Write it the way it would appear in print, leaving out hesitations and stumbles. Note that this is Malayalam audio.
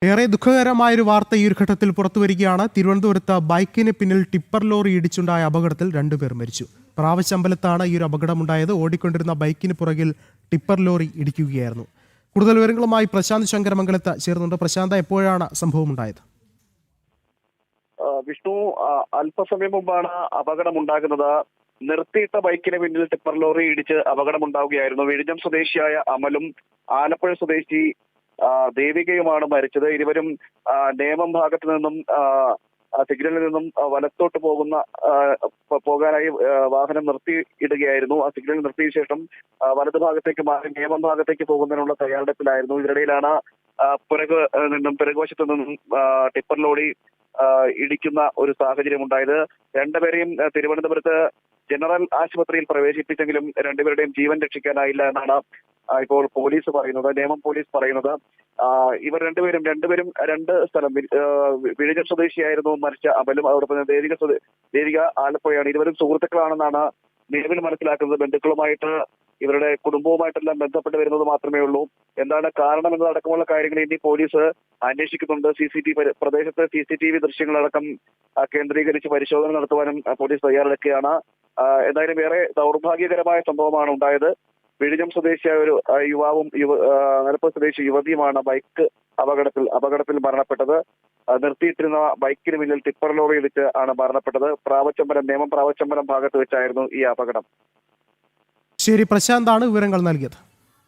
ഏറെ ദുഃഖകരമായൊരു വാർത്ത ഈ ഒരു ഘട്ടത്തിൽ പുറത്തുവരികയാണ്. തിരുവനന്തപുരത്ത് ബൈക്കിന് പിന്നിൽ ടിപ്പർ ലോറി ഇടിച്ചുണ്ടായ അപകടത്തിൽ രണ്ടുപേർ മരിച്ചു. പ്രാവശ്യമ്പലത്താണ് ഈ ഒരു അപകടമുണ്ടായത്. ഓടിക്കൊണ്ടിരുന്ന ബൈക്കിന് പുറകിൽ ടിപ്പർ ലോറി ഇടിക്കുകയായിരുന്നു. കൂടുതൽ വിവരങ്ങളുമായി പ്രശാന്ത് ശങ്കരമംഗലത്ത് ചേർന്നുണ്ട്. പ്രശാന്ത്, എപ്പോഴാണ് സംഭവം ഉണ്ടായത്? വിഷ്ണു, അല്പസമയം മുമ്പാണ് അപകടമുണ്ടാകുന്നത്. നിർത്തിയിട്ട ബൈക്കിന് പിന്നിൽ ടിപ്പർ ലോറി ഇടിച്ച് അപകടമുണ്ടാവുകയായിരുന്നു. വിഴിഞ്ഞം സ്വദേശിയായ അമലും ആലപ്പുഴ സ്വദേശി ദേവികയുമാണ് മരിച്ചത്. ഇരുവരും നേമം ഭാഗത്ത് നിന്നും സിഗ്നലിൽ നിന്നും വലത്തോട്ട് പോകാനായി വാഹനം നിർത്തി ഇടുകയായിരുന്നു. ആ സിഗ്നൽ നിർത്തിയ ശേഷം വലതു ഭാഗത്തേക്ക് മാറി നേമം ഭാഗത്തേക്ക് പോകുന്നതിനുള്ള തയ്യാറെടുപ്പിലായിരുന്നു. ഇതിനിടയിലാണ് പിറകുവശത്തു നിന്നും ടിപ്പർ ലോറി ഇടിക്കുന്ന ഒരു സാഹചര്യം ഉണ്ടായത്. രണ്ടുപേരെയും തിരുവനന്തപുരത്ത് ജനറൽ ആശുപത്രിയിൽ പ്രവേശിപ്പിച്ചെങ്കിലും രണ്ടുപേരുടെയും ജീവൻ രക്ഷിക്കാനായില്ല എന്നാണ് ഇപ്പോൾ പോലീസ് പറയുന്നത്, നേമം പോലീസ് പറയുന്നത്. ഇവർ രണ്ടുപേരും രണ്ട് സ്ഥലം, വിഴിഞ്ഞം സ്വദേശിയായിരുന്നു മരിച്ച അമലും, അതോടൊപ്പം ദേവിക ആലപ്പുഴയാണ്. ഇരുവരും സുഹൃത്തുക്കളാണെന്നാണ് നിലവിൽ മനസ്സിലാക്കുന്നത്. ബന്ധുക്കളുമായിട്ട് ഇവരുടെ കുടുംബവുമായിട്ടെല്ലാം ബന്ധപ്പെട്ട് വരുന്നത് മാത്രമേ ഉള്ളൂ. എന്താണ് കാരണം എന്നതടക്കമുള്ള കാര്യങ്ങൾ ഇനി പോലീസ് അന്വേഷിക്കുന്നുണ്ട്. പ്രദേശത്ത് CCTV ദൃശ്യങ്ങളടക്കം കേന്ദ്രീകരിച്ച് പരിശോധന നടത്തുവാനും പോലീസ് തയ്യാറെടുക്കുകയാണ്. എന്തായാലും ഏറെ ദൗർഭാഗ്യകരമായ സംഭവമാണ് ഉണ്ടായത്. വിഴിഞ്ഞം സ്വദേശിയായ ഒരു യുവാവും ആലപ്പുഴ സ്വദേശി യുവതിയുമാണ് ബൈക്ക് അപകടത്തിൽ മരണപ്പെട്ടത്. നിർത്തിയിട്ടിരുന്ന ബൈക്കിന് പിന്നിൽ ടിപ്പർ ലോറി ഇടിച്ച് ആണ് മരണപ്പെട്ടത്. നേമം പ്രാവച്ചമ്പലം ഭാഗത്ത് വെച്ചായിരുന്നു ഈ അപകടം. ശരി, പ്രശാന്താണ് വിവരങ്ങൾ നൽകിയത്.